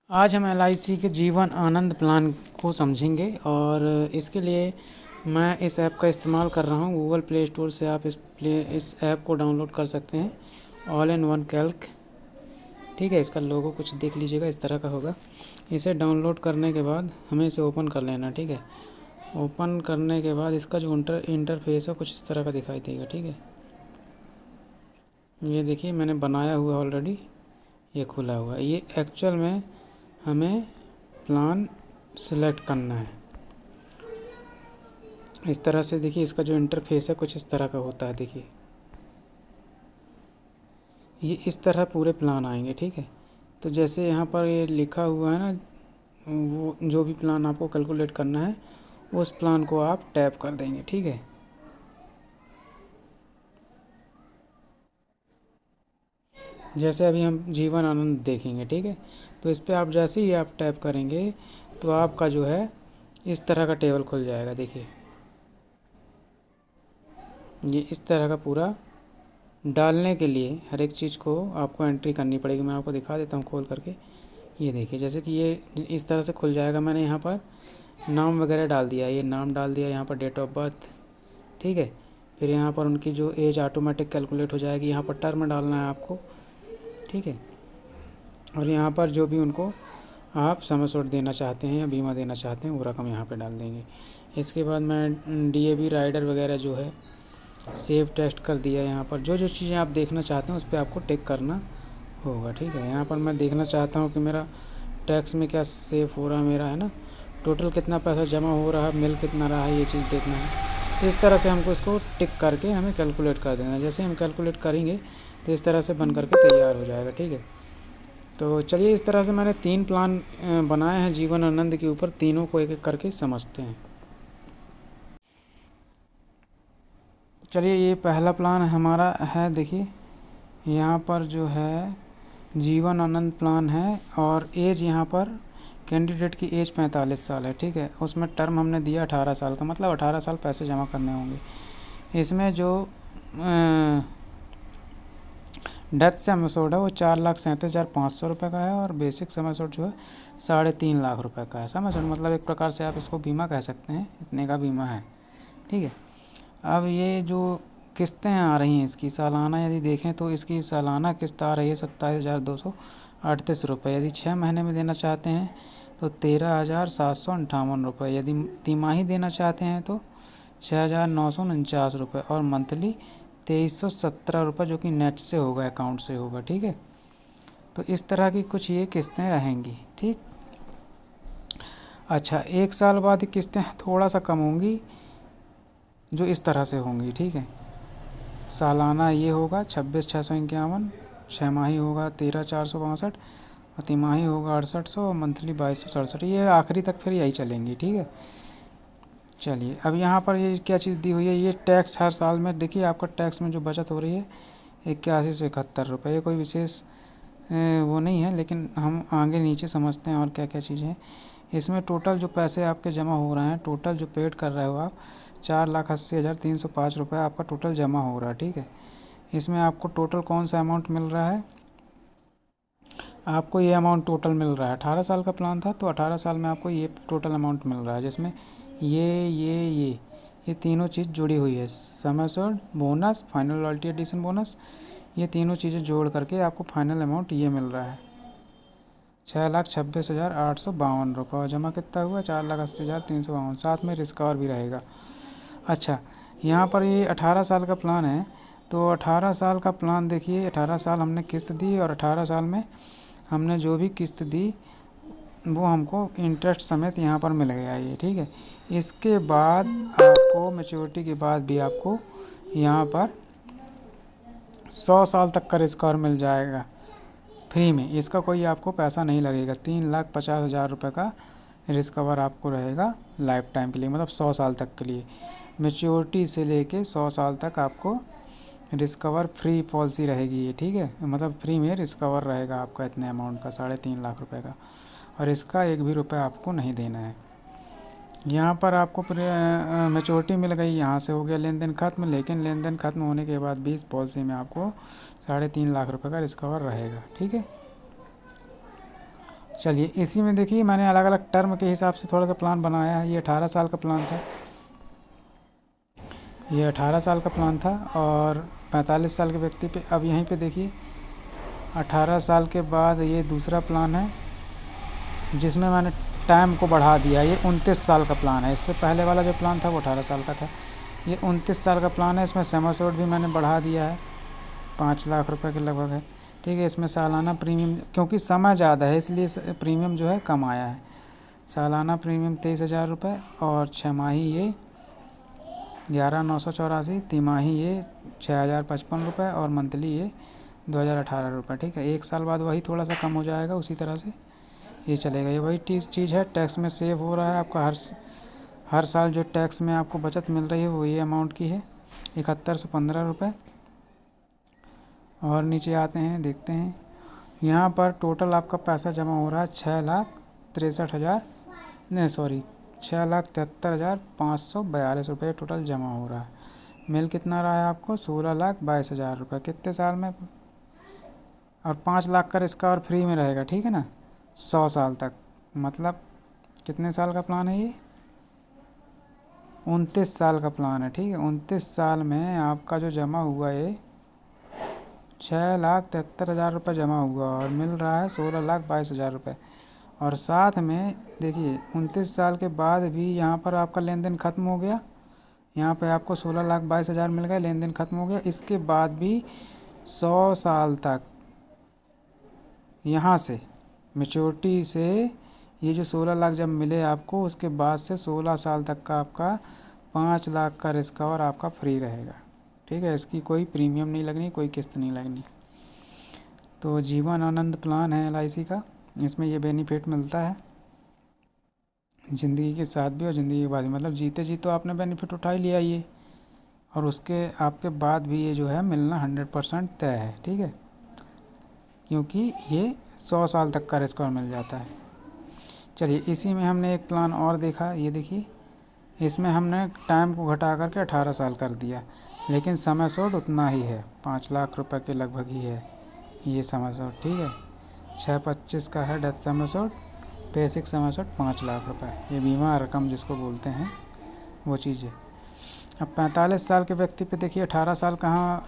आज हम एलआईसी के जीवन आनंद प्लान को समझेंगे और इसके लिए मैं इस ऐप का इस्तेमाल कर रहा हूँ। गूगल प्ले स्टोर से आप इस ऐप को डाउनलोड कर सकते हैं। ऑल इन वन कैल्क, ठीक है। इसका लोगो कुछ देख लीजिएगा, इस तरह का होगा। इसे डाउनलोड करने के बाद हमें इसे ओपन कर लेना, ठीक है। ओपन करने के बाद इसका जो इंटरफेस है कुछ इस तरह का दिखाई देगा, ठीक है। ये देखिए मैंने बनाया हुआ ऑलरेडी, ये खुला हुआ है। ये एक्चुअल में हमें प्लान सिलेक्ट करना है। इस तरह से देखिए इसका जो इंटरफेस है कुछ इस तरह का होता है। देखिए ये इस तरह पूरे प्लान आएंगे, ठीक है। तो जैसे यहाँ पर ये लिखा हुआ है ना, वो जो भी प्लान आपको कैलकुलेट करना है उस प्लान को आप टैप कर देंगे, ठीक है। जैसे अभी हम जीवन आनंद देखेंगे, ठीक है। तो इस पर आप जैसे ही आप टैप करेंगे तो आपका जो है इस तरह का टेबल खुल जाएगा। देखिए ये इस तरह का पूरा डालने के लिए हर एक चीज़ को आपको एंट्री करनी पड़ेगी। मैं आपको दिखा देता हूँ खोल करके। ये देखिए जैसे कि ये इस तरह से खुल जाएगा। मैंने यहाँ पर नाम वगैरह डाल दिया, ये नाम डाल दिया, यहाँ पर डेट ऑफ बर्थ, ठीक है। फिर यहाँ पर उनकी जो एज ऑटोमेटिक कैलकुलेट हो जाएगी। यहाँ पर टर्म डालना है आपको, ठीक है। और यहाँ पर जो भी उनको आप सम एश्योर्ड देना चाहते हैं या बीमा देना चाहते हैं वो रकम यहाँ पे डाल देंगे। इसके बाद मैं डीएबी राइडर वगैरह जो है सेव टेस्ट कर दिया। यहाँ पर जो जो चीज़ें आप देखना चाहते हैं उस पर आपको टिक करना होगा, ठीक है। यहाँ पर मैं देखना चाहता हूँ कि मेरा टैक्स में क्या सेव हो रहा है, मेरा है ना, टोटल कितना पैसा जमा हो रहा है, मिल कितना रहा है, ये चीज़ देखना है। तो इस तरह से हमको इसको टिक करके हमें कैलकुलेट कर देना है। जैसे हम कैलकुलेट करेंगे तो इस तरह से बन करके तैयार हो जाएगा, ठीक है। तो चलिए इस तरह से मैंने 3 प्लान बनाए हैं जीवन आनंद के ऊपर। तीनों को एक एक करके समझते हैं। चलिए ये पहला प्लान हमारा है। देखिए यहाँ पर जो है जीवन आनंद प्लान है और एज यहाँ पर कैंडिडेट की एज 45 साल है, ठीक है। उसमें टर्म हमने दिया 18 साल का, मतलब 18 साल पैसे जमा करने होंगे। इसमें जो डेथ सम एश्योर्ड है वो 4,37,500 रुपये का है और बेसिक सम एश्योर्ड जो है 3.5 लाख रुपए का है। सम एश्योर्ड मतलब एक प्रकार से आप इसको बीमा कह सकते हैं, इतने का बीमा है, ठीक है। अब ये जो किस्तें आ रही हैं इसकी सालाना यदि देखें तो इसकी सालाना किस्त आ रही है 27,238 रुपये। यदि 6 महीने में देना चाहते हैं तो 13,758 रुपये। यदि तिमाही देना चाहते हैं तो 6,949 रुपये और मंथली 2,317 रुपये, जो कि नेट से होगा, अकाउंट से होगा, ठीक है। तो इस तरह की कुछ ये किस्तें रहेंगी, ठीक। अच्छा, 1 साल बाद किस्तें थोड़ा सा कम होंगी, जो इस तरह से होंगी, ठीक है। सालाना ये होगा 26,651, 6 माही होगा 13,462 और तिमाही होगा 6800 और मंथली 2,267। ये आखिरी तक फिर यही चलेंगी, ठीक है। चलिए अब यहाँ पर ये क्या चीज़ दी हुई है, ये टैक्स हर साल में देखिए आपका टैक्स में जो बचत हो रही है 8171 रुपये। ये कोई विशेष वो नहीं है, लेकिन हम आगे नीचे समझते हैं और क्या क्या चीज़ें हैं इसमें। टोटल जो पैसे आपके जमा हो रहे हैं, टोटल जो पेड कर रहे हो आप, 4,80,305 रुपये आपका टोटल जमा हो रहा है, ठीक है। इसमें आपको टोटल कौन सा अमाउंट मिल रहा है, आपको ये अमाउंट टोटल मिल रहा है। 18 साल का प्लान था तो 18 साल में आपको ये टोटल अमाउंट मिल रहा है, जिसमें ये तीनों चीज़ जुड़ी हुई है। Sum assured, bonus, final royalty addition bonus, ये तीनों चीज़ें जोड़ करके आपको फाइनल अमाउंट ये मिल रहा है 6,26,852 और जमा कितना हुआ 4,80,352। साथ में रिस्क और भी रहेगा। अच्छा, यहाँ पर ये 18 साल का प्लान है तो 18 साल का प्लान देखिए, 18 साल हमने किस्त दी और 18 साल में हमने जो भी किस्त दी वो हमको इंटरेस्ट समेत यहाँ पर मिल गया ये, ठीक है। इसके बाद आपको मैच्योरिटी के बाद भी आपको यहाँ पर 100 साल तक का रिस्क और मिल जाएगा फ्री में। इसका कोई आपको पैसा नहीं लगेगा। 3,50,000 रुपये का रिस्क कवर आपको रहेगा लाइफ टाइम के लिए, मतलब 100 साल तक के लिए। मैच्योरिटी से लेके 100 साल तक आपको रिस्क कवर फ्री पॉलिसी रहेगी ये, ठीक है। मतलब फ्री में रिस्क कवर रहेगा आपका इतने अमाउंट का, 3.5 लाख रुपए का, और इसका एक भी रुपये आपको नहीं देना है। यहाँ पर आपको मैच्योरिटी मिल गई, यहाँ से हो गया लेन देन खत्म। लेकिन लेन देन खत्म होने के बाद भी इस पॉलिसी में आपको 3.5 लाख रुपए का रिस्क कवर रहेगा, ठीक है। चलिए इसी में देखिए मैंने अलग अलग टर्म के हिसाब से थोड़ा सा प्लान बनाया है। ये 18 साल का प्लान था, ये 18 साल का प्लान था और 45 साल के व्यक्ति पे। अब यहीं पे देखिए 18 साल के बाद ये दूसरा प्लान है जिसमें मैंने टाइम को बढ़ा दिया। ये 29 साल का प्लान है। इससे पहले वाला जो प्लान था वो 18 साल का था, ये 29 साल का प्लान है। इसमें सम एश्योर्ड भी मैंने बढ़ा दिया है, 5 लाख रुपए के लगभग है, ठीक है। इसमें सालाना प्रीमियम, क्योंकि समय ज़्यादा है इसलिए प्रीमियम जो है कम आया है। सालाना प्रीमियम 23,000 रुपये और 6 माही ये 11,984, तिमाही ये 6,055 रुपये और मंथली ये 2,018 रुपये, ठीक है। 1 साल बाद वही थोड़ा सा कम हो जाएगा, उसी तरह से ये चलेगा। ये वही चीज़ है, टैक्स में सेव हो रहा है आपका। हर साल जो टैक्स में आपको बचत मिल रही है वो ये अमाउंट की है, 7115 रुपये। और नीचे आते हैं, देखते हैं यहाँ पर टोटल आपका पैसा जमा हो रहा है 6,73,542 रुपये टोटल जमा हो रहा है। मिल कितना रहा है आपको? 16,22,000 रुपये। कितने साल में? और 5 लाख का इसका और फ्री में रहेगा, ठीक है ना, 100 साल तक। मतलब कितने साल का प्लान है ये? 29 साल का प्लान है, ठीक है। 29 साल में आपका जो जमा हुआ है 6,73,000 रुपये जमा हुआ और मिल रहा है 16,22,000 रुपये। और साथ में देखिए 29 साल के बाद भी यहाँ पर आपका लेन देन ख़त्म हो गया। यहाँ पे आपको 16,22,000 मिल गया, लेन देन ख़त्म हो गया। इसके बाद भी 100 साल तक यहाँ से मैच्योरिटी से ये जो 16 लाख जब मिले आपको, उसके बाद से 16 साल तक का आपका 5 लाख का रिस्क कवर आपका फ्री रहेगा, ठीक है। इसकी कोई प्रीमियम नहीं लगनी, कोई किस्त नहीं लगनी। तो जीवन आनंद प्लान है LIC का, इसमें ये बेनिफिट मिलता है ज़िंदगी के साथ भी और ज़िंदगी के बाद भी। मतलब जीते जी तो आपने बेनिफिट उठा ही लिया ये, और उसके आपके बाद भी ये जो है मिलना 100% तय है, ठीक है। क्योंकि ये 100 साल तक का रिस्क कवर मिल जाता है। चलिए इसी में हमने एक प्लान और देखा, ये देखिए इसमें हमने टाइम को घटा करके 18 साल कर दिया, लेकिन समय शॉर्ट उतना ही है, 5 लाख रुपए के लगभग ही है ये समय शॉर्ट, ठीक है। 625 का है डेथ समय शॉर्ट, बेसिक समय शॉर्ट 5 लाख रुपए, ये बीमा रकम जिसको बोलते हैं वो चीज़ है। अब 45 साल के व्यक्ति पे देखिए 18 साल कहाँ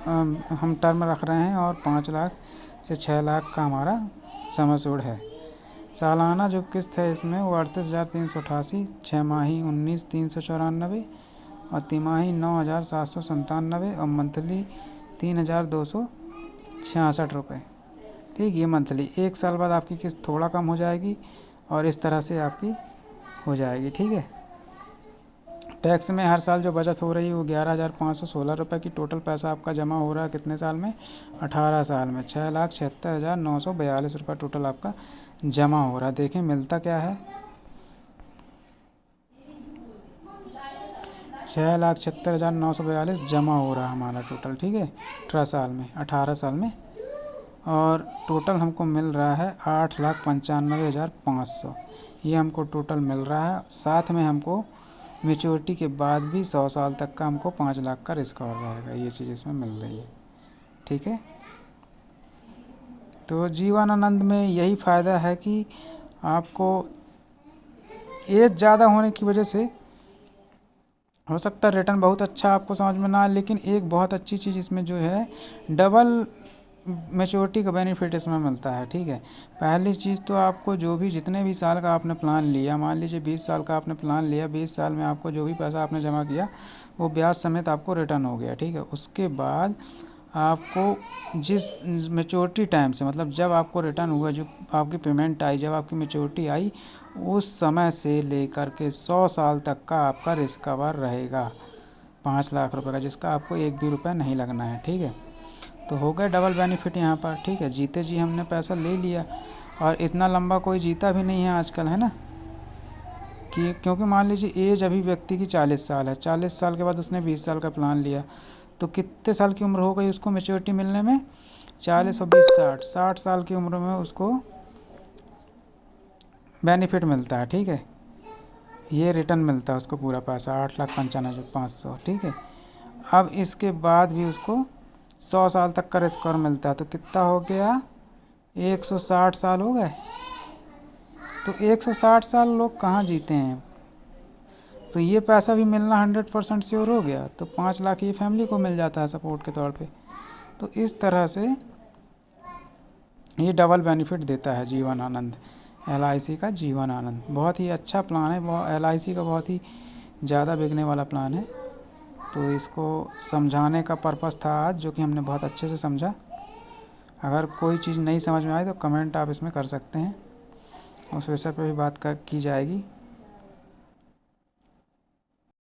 हम टर्म रख रहे हैं और 5 लाख से 6 लाख का हमारा समय शॉर्ट है। सालाना जो किस्त है इसमें वो 38,388, 6 माही 19,394 और तिमाही 9,797 और मंथली 3,266 रुपये, ठीक। ये मंथली। 1 साल बाद आपकी किस्त थोड़ा कम हो जाएगी और इस तरह से आपकी हो जाएगी, ठीक है। टैक्स में हर साल जो बचत हो रही है वो 11,516 रुपये की टोटल पैसा आपका जमा हो रहा है। कितने साल में? 18 साल में 6,76,942 रुपये टोटल आपका जमा हो रहा है। देखें मिलता क्या है, 6,76,942 जमा हो रहा है हमारा टोटल, ठीक है, 18 साल में। और टोटल हमको मिल रहा है 8,95,500, ये हमको टोटल मिल रहा है। साथ में हमको मैच्योरिटी के बाद भी 100 साल तक का हमको 5 लाख का रिस्क कवर रहेगा, ये चीज़ इसमें मिल रही है, ठीक है। तो जीवनानंद में यही फ़ायदा है कि आपको एज ज़्यादा होने की वजह से हो सकता है रिटर्न बहुत अच्छा आपको समझ में ना आए, लेकिन एक बहुत अच्छी चीज़ इसमें जो है डबल मैच्योरिटी का बेनिफिट इसमें मिलता है, ठीक है। पहली चीज़ तो आपको जो भी जितने भी साल का आपने प्लान लिया, मान लीजिए 20 साल का आपने प्लान लिया, 20 साल में आपको जो भी पैसा आपने जमा किया वो ब्याज समेत आपको रिटर्न हो गया, ठीक है। उसके बाद आपको जिस मैच्योरिटी टाइम से, मतलब जब आपको रिटर्न हुआ, जो आपकी पेमेंट आई, जब आपकी मैच्योरिटी आई, उस समय से लेकर के 100 साल तक का आपका रिस्क कवर रहेगा 5 लाख रुपए का, जिसका आपको एक भी रुपया नहीं लगना है, ठीक है। तो हो गया डबल बेनिफिट यहाँ पर, ठीक है। जीते जी हमने पैसा ले लिया, और इतना लंबा कोई जीता भी नहीं है आजकल, है ना, कि क्योंकि मान लीजिए एज अभी व्यक्ति की 40 साल है, 40 साल के बाद उसने 20 साल का प्लान लिया, तो कितने साल की उम्र हो गई उसको मैच्योरिटी मिलने में? 40 और 20 60 साल की उम्र में उसको बेनिफिट मिलता है, ठीक है। ये रिटर्न मिलता है उसको पूरा पैसा 8,95,500, ठीक है। अब इसके बाद भी उसको 100 साल तक का रिस्क कवर मिलता है, तो कितना हो गया? 160 साल हो गए, तो 160 साल लोग कहाँ जीते हैं, तो ये पैसा भी मिलना 100% श्योर हो गया, तो 5 लाख ये फैमिली को मिल जाता है सपोर्ट के तौर पे। तो इस तरह से ये डबल बेनिफिट देता है जीवन आनंद, LIC का जीवन आनंद। बहुत ही अच्छा प्लान है, LIC का बहुत ही ज़्यादा बिकने वाला प्लान है। तो इसको समझाने का पर्पस था आज, जो कि हमने बहुत अच्छे से समझा। अगर कोई चीज़ नहीं समझ में आई तो कमेंट आप इसमें कर सकते हैं, उस विषय पर भी बात की जाएगी।